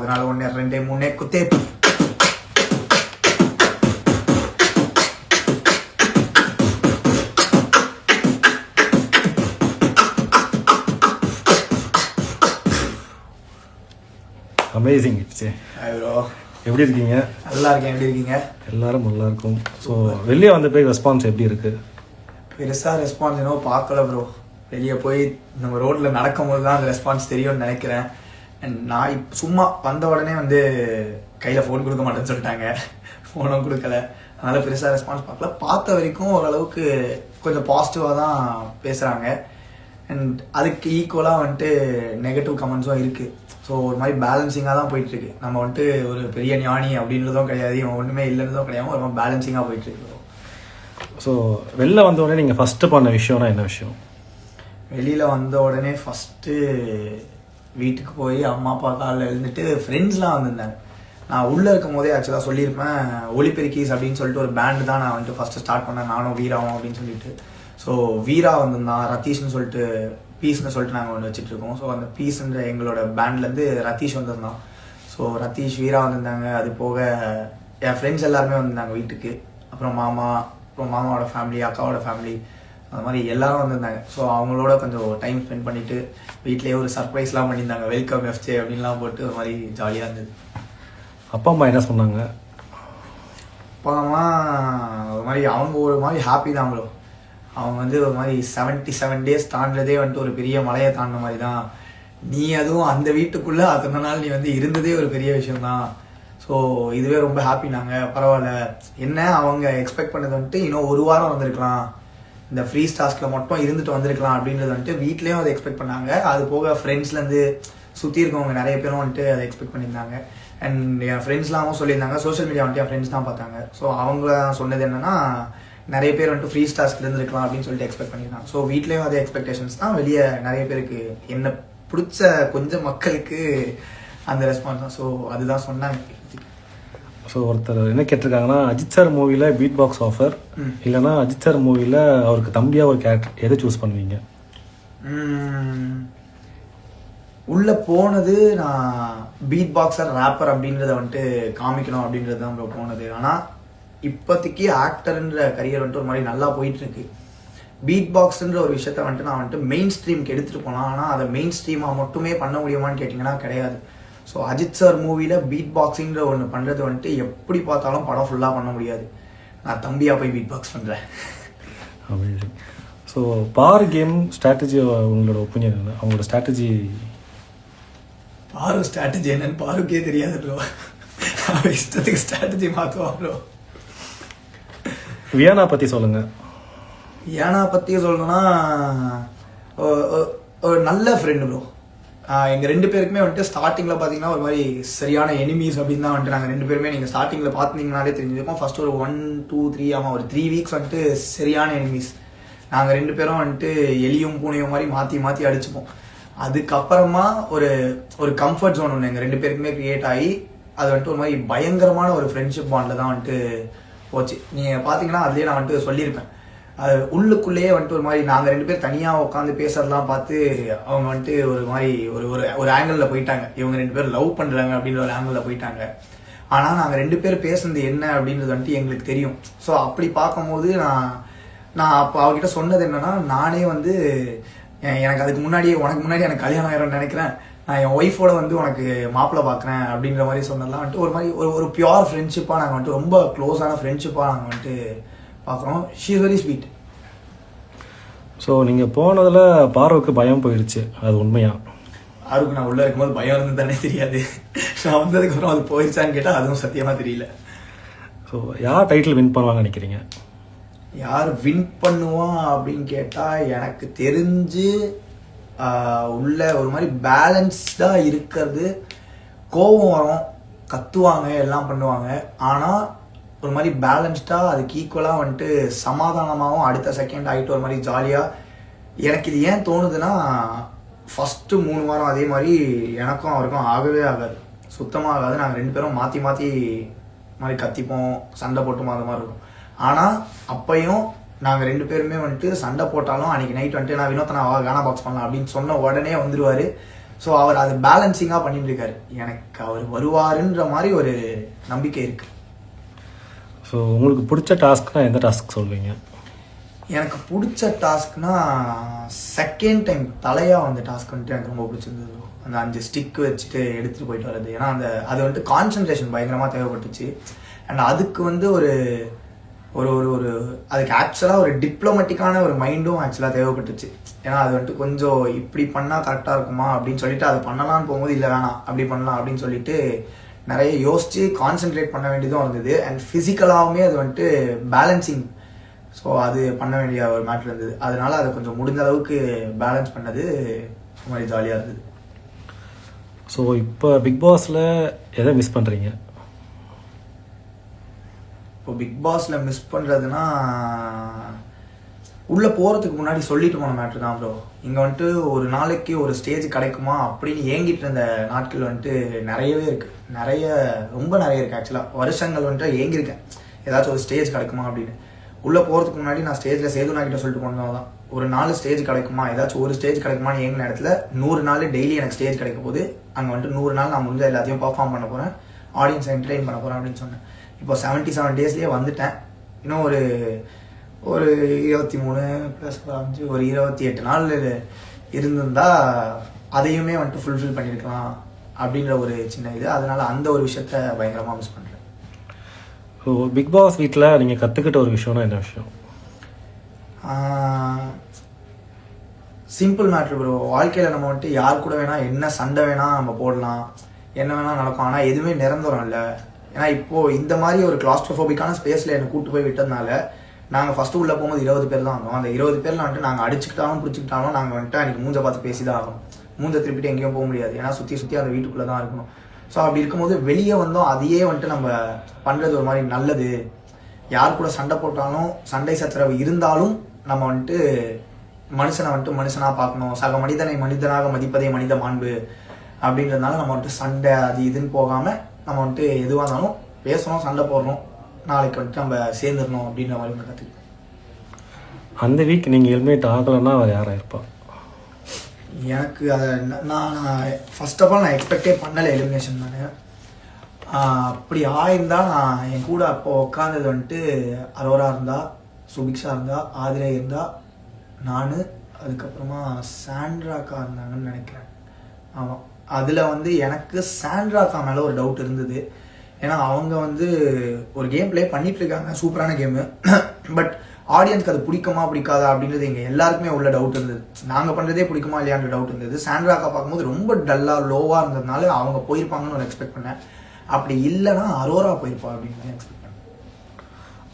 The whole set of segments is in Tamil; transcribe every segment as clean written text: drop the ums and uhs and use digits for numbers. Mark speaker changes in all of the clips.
Speaker 1: அதனால 1 2 3 குத்தே.
Speaker 2: அமேசிங். எப்படி இருக்கீங்க?
Speaker 1: நல்லா இருக்கேன். எப்படி இருக்கீங்க?
Speaker 2: எல்லாரும் நல்லா இருக்கும். ஸோ வெளியே வந்த போய் ரெஸ்பான்ஸ் எப்படி இருக்கு?
Speaker 1: பெருசாக ரெஸ்பான்ஸ் என்னவோ பார்க்கல ப்ரோ. வெளியே போய் நம்ம ரோட்டில் நடக்கும்போது தான் அந்த ரெஸ்பான்ஸ் தெரியும்னு நினைக்கிறேன். அண்ட் நான் சும்மா வந்த உடனே வந்து கையில் ஃபோன் கொடுக்க மாட்டேன்னு சொல்லிட்டாங்க. ஃபோனும் கொடுக்கல. அதனால் பெருசாக ரெஸ்பான்ஸ் பார்க்கல. பார்த்த வரைக்கும் ஓரளவுக்கு கொஞ்சம் பாசிட்டிவாக தான் பேசுகிறாங்க. அண்ட் அதுக்கு ஈக்குவலாக வந்துட்டு நெகட்டிவ் கமெண்ட்ஸும் இருக்குது. ஸோ ஒரு மாதிரி பேலன்சிங்காக தான் போயிட்டுருக்கு. நம்ம வந்துட்டு ஒரு பெரிய ஞானி அப்படின்றதும் கிடையாது, இவன் ஒன்றுமே இல்லைன்றதும் கிடையாது. ஒரு மாதிரி பேலன்சிங்காக போயிட்டுருக்கு.
Speaker 2: ஸோ வெளில வந்த உடனே நீங்கள் ஃபஸ்ட்டு பண்ண விஷயம்னா என்ன விஷயம்?
Speaker 1: வெளியில் வந்த உடனே ஃபஸ்ட்டு வீட்டுக்கு போய் அம்மா அப்பா காலில் எழுந்துட்டு ஃப்ரெண்ட்ஸ்லாம் வந்திருந்தாங்க. நான் உள்ளே இருக்கும் போதே ஆக்சுவலாக சொல்லியிருப்பேன், ஒலிபெருக்கீஸ் அப்படின்னு சொல்லிட்டு ஒரு பேண்டு தான் நான் வந்துட்டு ஃபஸ்ட்டு ஸ்டார்ட் பண்ணேன், நானும் வீராவும் அப்படின்னு சொல்லிட்டு. ஸோ வீரா வந்திருந்தான், ரத்தீஷ்னு சொல்லிட்டு பீஸ்ன்னு சொல்லிட்டு நாங்கள் ஒன்று வச்சுட்ருக்கோம். ஸோ அந்த பீஸ்ன்ற எங்களோட பேண்ட்லேருந்து ரத்தீஷ் வந்திருந்தான். ஸோ ரத்தீஷ், வீரா வந்திருந்தாங்க. அது போக என் ஃப்ரெண்ட்ஸ் எல்லாருமே வந்திருந்தாங்க வீட்டுக்கு. அப்புறம் மாமாவோட ஃபேமிலி, அக்காவோட ஃபேமிலி, அது மாதிரி எல்லாரும் வந்திருந்தாங்க. ஸோ அவங்களோட கொஞ்சம் டைம் ஸ்பெண்ட் பண்ணிவிட்டு வீட்லேயே ஒரு சர்ப்ரைஸ்லாம் பண்ணியிருந்தாங்க, வெல்கம் எஃப்ஜே அப்படின்லாம் போட்டு ஒரு மாதிரி ஜாலியாக இருந்தது.
Speaker 2: அப்பா அம்மா என்ன சொன்னாங்க?
Speaker 1: அப்பா அம்மா ஒரு மாதிரி அவங்க ஒரு மாதிரி ஹாப்பி தான் ப்ரோ. அவங்க வந்து ஒரு மாதிரி 77 days தாண்டதே வந்துட்டு ஒரு பெரிய மலையை தாண்டின மாதிரி தான். நீ அதுவும் அந்த வீட்டுக்குள்ளே அத்தனை நாள் நீ வந்து இருந்ததே ஒரு பெரிய விஷயம்தான். ஸோ இதுவே ரொம்ப ஹாப்பினாங்க. பரவாயில்ல, என்ன அவங்க எக்ஸ்பெக்ட் பண்ணது வந்துட்டு இன்னும் 1 வாரம் வந்திருக்கலாம், இந்த ஃப்ரீ ஸ்டாஸ்கில் மட்டும் இருந்துட்டு வந்திருக்கலாம் அப்படின்றது வந்துட்டு வீட்லேயும் அதை எக்ஸ்பெக்ட் பண்ணாங்க. அது போக ஃப்ரெண்ட்ஸ்லேருந்து சுற்றி இருக்கவங்க நிறைய பேரும் வந்துட்டு அதை எக்ஸ்பெக்ட் பண்ணியிருந்தாங்க. அண்ட் என் ஃப்ரெண்ட்ஸ்லாமும் சொல்லியிருந்தாங்க, சோஷியல் மீடியா வந்துட்டு என் ஃப்ரெண்ட்ஸ் தான் பார்த்தாங்க. ஸோ அவங்க சொன்னது என்னன்னா, நிறைய பேர் வந்துட்டு ஃப்ரீ ஸ்டாஸ்கில் இருந்திருக்கலாம் அப்படின்னு சொல்லிட்டு எக்ஸ்பெக்ட் பண்ணியிருந்தாங்க. ஸோ வீட்லேயும் அதே எக்ஸ்பெக்டேஷன்ஸ் தான். வெளியே நிறைய பேருக்கு என்ன பிடிச்ச கொஞ்சம் மக்களுக்கு அந்த ரெஸ்பான்ஸ் தான். ஸோ அதுதான் சொன்னாங்க.
Speaker 2: ஸோ ஒருத்தர் என்ன கேட்டிருக்காங்கன்னா, அஜித் சார் மூவியில் பீட் பாக்ஸ் ஆஃபர் இல்லைனா அஜித் சார் மூவியில் அவருக்கு தம்பியாக ஒரு கேரக்டர், எதை சூஸ் பண்ணுவீங்க?
Speaker 1: உள்ளே போனது நான் பீட் பாக்ஸர், ரேப்பர் அப்படின்றத வந்துட்டு காமிக்கணும் அப்படின்றது தான் ப்ரோ போனது. ஆனால் இப்போதைக்கு ஆக்டர்ன்ற கரியர் வந்துட்டு ஒரு மாதிரி நல்லா போயிட்டுருக்கு. பீட் பாக்ஸ்ன்ற ஒரு விஷயத்த வந்துட்டு நான் வந்துட்டு மெயின் ஸ்ட்ரீமுக்கு எடுத்துகிட்டு போகலாம். ஆனால் அதை மெயின் ஸ்ட்ரீமாக மட்டுமே பண்ண முடியுமான்னு கேட்டிங்கன்னா கிடையாது. ஸோ அஜித் சார் மூவியில் பீட் பாக்ஸிங்கிற ஒன்று பண்ணுறது வந்துட்டு எப்படி பார்த்தாலும் படம் ஃபுல்லாக பண்ண முடியாது. நான் தம்பியாக போய் பீட் பாக்ஸ் பண்ணுறேன்.
Speaker 2: ஸோ பார் கேம் ஸ்ட்ராட்டஜி, உங்களோட ஒப்பீனியன் என்ன? அவங்களோட ஸ்ட்ராட்டஜி
Speaker 1: என்னன்னு பாருக்கே தெரியாது ப்ரோ. இஷ்டத்துக்கு ஸ்ட்ராட்டஜி மாற்றுவான் ப்ரோ.
Speaker 2: வியானா பற்றி சொல்லுங்கள்.
Speaker 1: வியானா பற்றி சொல்லணும்னா ஒரு நல்ல ஃப்ரெண்டு ப்ரோ. எங்கள் 2 பேருக்குமே வந்துட்டு ஸ்டார்டிங்கில் பார்த்தீங்கன்னா ஒரு மாதிரி சரியான எனிமீஸ் அப்படின்னு தான் வந்துட்டு நாங்கள் 2 பேருமே, நீங்கள் ஸ்டார்டிங்கில் பார்த்தீங்கன்னாலே தெரிஞ்சிருக்கோம். ஃபர்ஸ்ட் ஒரு 1 2 3 ஒரு 3 weeks வந்துட்டு சரியான எனிமீஸ். நாங்கள் 2 பேரும் வந்துட்டு எலியும் பூனையும் மாதிரி மாற்றி மாற்றி அடிச்சுப்போம். அதுக்கப்புறமா ஒரு கம்ஃபர்ட் ஜோன் ஒன்று எங்கள் 2 பேருக்குமே க்ரியேட் ஆகி அது வந்துட்டு ஒரு மாதிரி பயங்கரமான ஒரு ஃப்ரெண்ட்ஷிப் பாண்டில் தான் வந்துட்டு போச்சு. நீங்கள் பார்த்தீங்கன்னா அதுலேயே நான் வந்துட்டு சொல்லியிருப்பேன், அது உள்ளுக்குள்ளேயே வந்துட்டு ஒரு மாதிரி நாங்கள் 2 பேர் தனியாக உட்காந்து பேசுறதெல்லாம் பார்த்து அவங்க வந்துட்டு ஒரு மாதிரி ஒரு ஆங்கிளில் போயிட்டாங்க. இவங்க 2 பேர் லவ் பண்ணுறாங்க அப்படின்ற ஒரு ஆங்கிளில் போயிட்டாங்க. ஆனால் நாங்கள் 2 பேர் பேசுனது என்ன அப்படின்றது வந்துட்டு எங்களுக்கு தெரியும். ஸோ அப்படி பார்க்கும்போது நான் அப்போ அவகிட்ட சொன்னது என்னன்னா, நானே வந்து எனக்கு அதுக்கு முன்னாடியே உனக்கு முன்னாடி எனக்கு கல்யாணம் ஆயிரம்னு நினைக்கிறேன், நான் என் ஒய்ஃபோட வந்து உனக்கு மாப்பிள்ளை பார்க்குறேன் அப்படின்ற மாதிரி சொன்னதெல்லாம் வந்துட்டு ஒரு மாதிரி ஒரு பியூர் ஃப்ரெண்ட்ஷிப்பாக நாங்கள் வந்துட்டு ரொம்ப க்ளோஸான ஃப்ரெண்ட்ஷிப்பாக நாங்கள் வந்துட்டு பார்க்குறோம். She is very sweet.
Speaker 2: So நீங்கள் போனதில் பார்வைக்கு பயம் போயிடுச்சு, அது உண்மையா?
Speaker 1: யாருக்கு நான் உள்ளே இருக்கும்போது பயம் இருந்து தானே தெரியாது. நான் வந்ததுக்கப்புறம் அது போயிடுச்சான்னு கேட்டால் அதுவும் சத்தியமாக தெரியல.
Speaker 2: ஸோ யார் டைட்டில் வின் பண்ணுவாங்கன்னு நினைக்கிறீங்க?
Speaker 1: யார் வின் பண்ணுவான் அப்படின்னு கேட்டால் எனக்கு தெரிஞ்சு உள்ள ஒரு மாதிரி பேலன்ஸ்டாக இருக்கிறது. கோபம் வரும், கத்துவாங்க, எல்லாம் பண்ணுவாங்க. ஆனால் ஒரு மாதிரி பேலன்ஸ்டாக அதுக்கு ஈக்குவலாக வந்துட்டு சமாதானமாகவும் அடுத்த செகண்ட் ஆகிட்டு ஒரு மாதிரி ஜாலியாக. எனக்கு இது ஏன் தோணுதுன்னா, ஃபஸ்ட்டு 3 வாரம் அதே மாதிரி எனக்கும் அவருக்கும் ஆகவே ஆகாது, சுத்தமாக ஆகாது. நாங்கள் 2 பேரும் மாற்றி மாற்றி மாதிரி கத்திப்போம், சண்டை போட்டுமோ அது மாதிரி இருக்கும். ஆனால் அப்பையும் நாங்கள் 2 பேருமே வந்துட்டு சண்டை போட்டாலும் அன்றைக்கி நைட் வந்துட்டு நான் வினோத்தனா கானா பாக்ஸ் பண்ணலாம் அப்படின்னு சொன்ன உடனே வந்துடுவார். ஸோ அவர் அது பேலன்சிங்காக பண்ணிட்டு இருக்காரு. எனக்கு அவர் வருவாருன்ற மாதிரி ஒரு நம்பிக்கை இருக்கு.
Speaker 2: ஸோ உங்களுக்கு பிடிச்ச டாஸ்க்னா எந்த டாஸ்க் சொல்வீங்க?
Speaker 1: எனக்கு பிடிச்ச டாஸ்க்னா செகண்ட் டைம் தலையாக வந்த டாஸ்க் வந்துட்டு எனக்கு ரொம்ப பிடிச்சிருந்தது. அந்த 5 ஸ்டிக் வச்சுட்டு எடுத்துகிட்டு போயிட்டு வர்றது. ஏன்னா அது வந்துட்டு கான்சன்ட்ரேஷன் பயங்கரமாக தேவைப்பட்டுச்சு. அண்ட் அதுக்கு வந்து ஒரு ஒரு ஒரு அதுக்கு ஆக்சுவலாக ஒரு டிப்ளமேட்டிக்கான ஒரு மைண்டும் ஆக்சுவலாக தேவைப்பட்டுச்சு. ஏன்னா அது வந்துட்டு கொஞ்சம் இப்படி பண்ணால் கரெக்டாக இருக்குமா அப்படின்னு சொல்லிட்டு அதை பண்ணலான்னு போகும்போது இல்லை வேணாம் அப்படி பண்ணலாம் அப்படின்னு சொல்லிட்டு நிறைய யோசித்து கான்சென்ட்ரேட் பண்ண வேண்டியதும் இருந்தது. அண்ட் ஃபிசிக்கலாகவுமே அது வந்துட்டு பேலன்சிங், ஸோ அது பண்ண வேண்டிய ஒரு மேட்ரு இருந்தது. அதனால அதை கொஞ்சம் முடிஞ்ச அளவுக்கு பேலன்ஸ் பண்ணது ஒரு மாதிரி ஜாலியாக இருந்தது.
Speaker 2: ஸோ இப்போ பிக் பாஸில் எதை மிஸ் பண்ணுறீங்க?
Speaker 1: இப்போ பிக் பாஸில் மிஸ் பண்ணுறதுன்னா உள்ளே போகிறதுக்கு முன்னாடி சொல்லிட்டு போன மேட்ரு தான் ப்ரோ. இங்கே வந்துட்டு ஒரு நாளைக்கு ஒரு ஸ்டேஜ் கிடைக்குமா அப்படின்னு ஏங்கிட்டு இருந்த நாட்கள் வந்துட்டு நிறையவே இருக்குது. ரொம்ப நிறைய இருக்குது. ஆக்சுவலாக வருஷங்கள் வந்துட்டு ஏங்கியிருக்கேன் ஏதாச்சும் ஒரு ஸ்டேஜ் கிடைக்குமா அப்படின்னு. உள்ளே போகிறதுக்கு முன்னாடி நான் ஸ்டேஜில் சேதுனா கிட்ட சொல்லிட்டு போனது தான், ஒரு 4 ஸ்டேஜ் கிடைக்குமா, ஏதாச்சும் ஒரு ஸ்டேஜ் கிடைக்குமான்னு ஏங்கின இடத்துல 100 நாள் டெய்லி எனக்கு ஸ்டேஜ் கிடைக்கும் போது அங்கே வந்துட்டு 100 நாள் நான் முடிஞ்ச எல்லாத்தையும் பர்ஃபார்ம் பண்ண போகிறேன், ஆடியன்ஸை என்டர்டெயின் பண்ண போகிறேன் அப்படின்னு சொன்னேன். இப்போ 77 டேஸ்லேயே வந்துட்டேன். இன்னும் ஒரு 23 + 5 ஒரு 28 நாள் இருந்திருந்தா அதையுமே வந்துட்டு ஃபுல்ஃபில் பண்ணியிருக்கலாம் அப்படின்ற ஒரு சின்ன இது. அதனால அந்த ஒரு விஷயத்த பயங்கரமாக மிஸ் பண்ணுறேன்.
Speaker 2: ஸோ பிக் பாஸ் வீட்டில் நீங்கள் கற்றுக்கிட்ட ஒரு விஷயம்னா என்ன விஷயம்?
Speaker 1: Simple matter bro. வாழ்க்கையில் நம்ம வந்துட்டு யார் கூட வேணால் என்ன சண்டை வேணால் நம்ம போடலாம், என்ன வேணால் நடக்கும். ஆனால் எதுவுமே நிரந்தரம் இல்லை. ஏன்னா இப்போது இந்த மாதிரி ஒரு கிளாஸ்ட்ரோஃபோபிக்கான ஸ்பேஸில் என்னை கூப்பிட்டு போய் விட்டதுனால நாங்கள் ஃபஸ்ட்டு உள்ளே போகும்போது 20 பேர் தான் வந்தோம். அந்த 20 பேரில் வந்துட்டு நாங்கள் அடிச்சுக்கிட்டாலும் பிடிச்சிக்கிட்டாலும் நாங்கள் வந்துட்டு அன்றைக்கி மூஞ்சை பார்த்து பேசி தான் ஆகணும். மூஞ்சை திருப்பிட்டு எங்கேயும் போக முடியாது. ஏன்னா சுற்றி அந்த வீட்டுக்குள்ளே தான் இருக்கணும். ஸோ அப்படி இருக்கும்போது வெளியே வந்தோம் அதையே வந்துட்டு நம்ம பண்ணுறது ஒரு மாதிரி நல்லது. யார் கூட சண்டை போட்டாலும் சண்டை சச்சரவு இருந்தாலும் நம்ம வந்துட்டு மனுஷனை வந்துட்டு மனுஷனாக பார்க்கணும். சக மனிதனை மனிதனாக மதிப்பதே மனித மாண்பு அப்படின்றதுனால நம்ம வந்துட்டு சண்டை அது இதுன்னு போகாமல் நம்ம வந்துட்டு எதுவாக இருந்தாலும் பேசணும், சண்டை போடணும், நாளைக்கு வந்துட்டு நம்ம சேர்ந்துடணும் அப்படின்ற மாதிரி ஒன்று கற்றுக்கிட்டேன்.
Speaker 2: அந்த வீக் நீங்கள் ஹெல்மெட் ஆகலைன்னா அவர் யாராக இருப்பா?
Speaker 1: எனக்கு அதை நான் ஃபர்ஸ்ட் ஆஃப் ஆல் நான் எக்ஸ்பெக்டே பண்ணலை எலிமினேஷன். நான் அப்படி ஆயிருந்தா நான் என் கூட அப்போ உட்காந்தது வந்துட்டு அரோரா இருந்தா, சுபிக்ஷா இருந்தா, ஆதிரை இருந்தா, நான் அதுக்கப்புறமா சாண்ட்ராக்கா இருந்தாங்கன்னு நினைக்கிறேன். ஆமாம், அதில் வந்து எனக்கு சாண்ட்ராக்கா மேலே ஒரு டவுட் இருந்தது. ஏன்னா அவங்க வந்து ஒரு கேம் ப்ளே பண்ணிட்டு இருக்காங்க, சூப்பரான கேமு. பட் ஆடியன்ஸ்க்கு அது பிடிக்குமா பிடிக்காதா அப்படின்றது எங்கள் எல்லாருக்குமே உள்ள டவுட் இருந்தது. நாங்கள் பண்ணுறதே பிடிக்குமா இல்லையான்ற டவுட் இருந்தது. சாண்ட்ராக்கா பார்க்கும்போது ரொம்ப டல்லாக லோவாக இருந்ததுனால அவங்க போயிருப்பாங்கன்னு ஒரு எக்ஸ்பெக்ட் பண்ணேன். அப்படி இல்லைன்னா அரோரா போயிருப்பா அப்படின்னு எக்ஸ்பெக்ட் பண்ணேன்.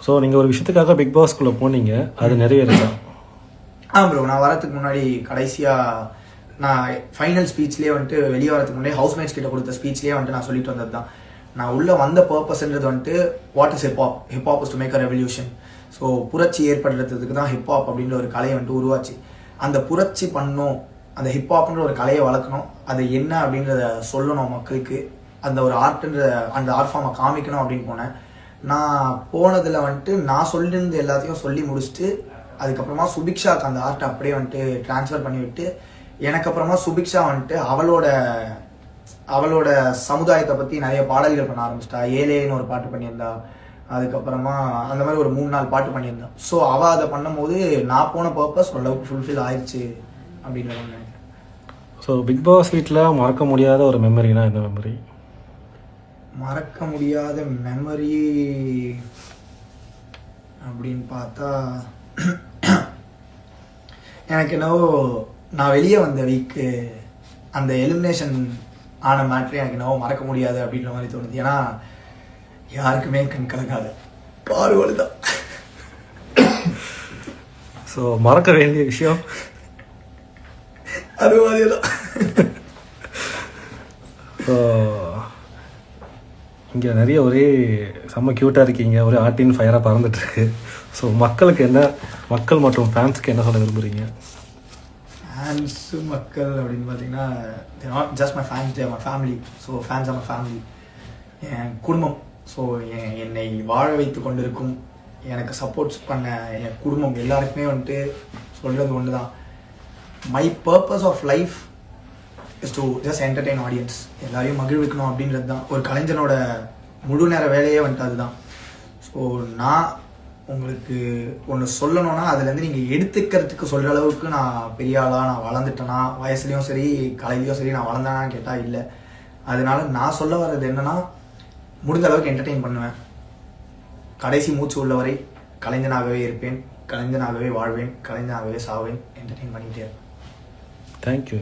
Speaker 2: ஸோ நீங்கள் ஒரு விஷயத்துக்காக பிக் பாஸ்குள்ளே போனீங்க, அது நிறைவேறுச்சா?
Speaker 1: ப்ரோ, நான் வரதுக்கு முன்னாடி கடைசியாக நான் ஃபைனல் ஸ்பீச்லேயே வந்துட்டு வெளியே வரதுக்கு முன்னாடி ஹவுஸ்மேட்ஸ் கிட்ட கொடுத்த ஸ்பீச்லேயே வந்துட்டு நான் சொல்லிட்டு வந்தது தான், நான் உள்ளே வந்த பர்பஸ்ன்றது வந்துட்டு what is hip hop. Hip hop is to make a revolution. So புரட்சி ஏற்படுறதுக்கு தான் ஹிப்ஹாப் அப்படின்ற ஒரு கலையை வந்துட்டு உருவாச்சு. அந்த புரட்சி பண்ணணும், அந்த ஹிப்ஹாப்ன்ற ஒரு கலையை வளர்க்கணும், அது என்ன அப்படின்றத சொல்லணும் மக்களுக்கு, அந்த ஒரு ஆர்ட்ன்ற அந்த ஆர்ட் ஃபார்மை காமிக்கணும் அப்படின்னு போனேன். நான் போனதில் வந்துட்டு நான் சொல்லியிருந்து எல்லாத்தையும் சொல்லி முடிச்சுட்டு அதுக்கப்புறமா சுபிக்ஷாக்கு அந்த ஆர்ட்டை அப்படியே வந்துட்டு ட்ரான்ஸ்ஃபர் பண்ணி விட்டு, எனக்கு அப்புறமா சுபிக்ஷா வந்துட்டு அவளோட சமுதாயத்தை பற்றி நிறைய பாடல்கள் பண்ண ஆரம்பிச்சிட்டா. ஏலேன்னு ஒரு பாட்டு பண்ணியிருந்தா, அதுக்கப்புறமா அந்த மாதிரி ஒரு 3-4 பாட்டு பண்ணியிருந்தான். ஸோ அவள் அதை பண்ணும்போது நான் போன பர்பஸ் ஓரளவுக்கு ஃபுல்ஃபில் ஆயிடுச்சு அப்படின்ற நினைக்கிறேன்.
Speaker 2: ஸோ பிக் பாஸ் வீட்டில் மறக்க முடியாத ஒரு மெமரினா என்ன மெமரி?
Speaker 1: மறக்க முடியாத மெமரி அப்படின்னு பார்த்தா எனக்கு என்னவோ நான் வெளியே வந்த வீக்கு அந்த எலிமினேஷன் ஆன மேட்ரு எனக்கு என்னவோ மறக்க முடியாது அப்படின்ற மாதிரி தோணுது. ஏன்னா யாருக்குமே கண் கலங்காத பாருவல் தான்.
Speaker 2: ஸோ மறக்க வேண்டிய விஷயம்
Speaker 1: அது மாதிரி தான்.
Speaker 2: ஸோ இங்கே நிறைய ஒரே செம்ம க்யூட்டாக இருக்கீங்க, ஒரே ஆர்டின் ஃபயராக பறந்துட்டுருக்கு. ஸோ மக்கள் மற்றும் ஃபேன்ஸுக்கு என்ன சொல்ல விரும்புகிறீங்க?
Speaker 1: ஃபேன்ஸு மக்கள் அப்படின்னு பார்த்தீங்கன்னா not just my fans, my family. So fans are my family, என் குடும்பம். ஸோ என்னை வாழ வைத்து கொண்டிருக்கும், எனக்கு சப்போர்ட்ஸ் பண்ண என் குடும்பம் எல்லாருக்குமே வந்துட்டு சொல்கிறது ஒன்று தான், my purpose of life is to just entertain audience, எல்லாரையும் மகிழ்விக்கணும் அப்படின்றது தான் ஒரு கலைஞனோட முழு நேர வேலையே வந்துட்டு அதுதான். ஸோ நான் உங்களுக்கு ஒன்று சொல்லணும்னா அதுலேருந்து நீங்கள் எடுத்துக்கிறதுக்கு சொல்கிற அளவுக்கு நான் பெரிய ஆளாக நான் வளர்ந்துட்டேன்னா, வயசுலேயும் சரி கலையிலையும் சரி நான் வளர்ந்தேனான்னு கேட்டால் இல்லை. அதனால நான் சொல்ல வர்றது என்னன்னா, முடிந்த அளவுக்கு என்டர்டெயின் பண்ணுவேன். கடைசி மூச்சு உள்ளவரை கலைஞனாகவே இருப்பேன், கலைஞனாகவே வாழ்வேன், கலைஞனாகவே சாவேன், என்டர்டெயின் பண்ணிகிட்டே இருப்பேன்.
Speaker 2: தேங்க்யூ.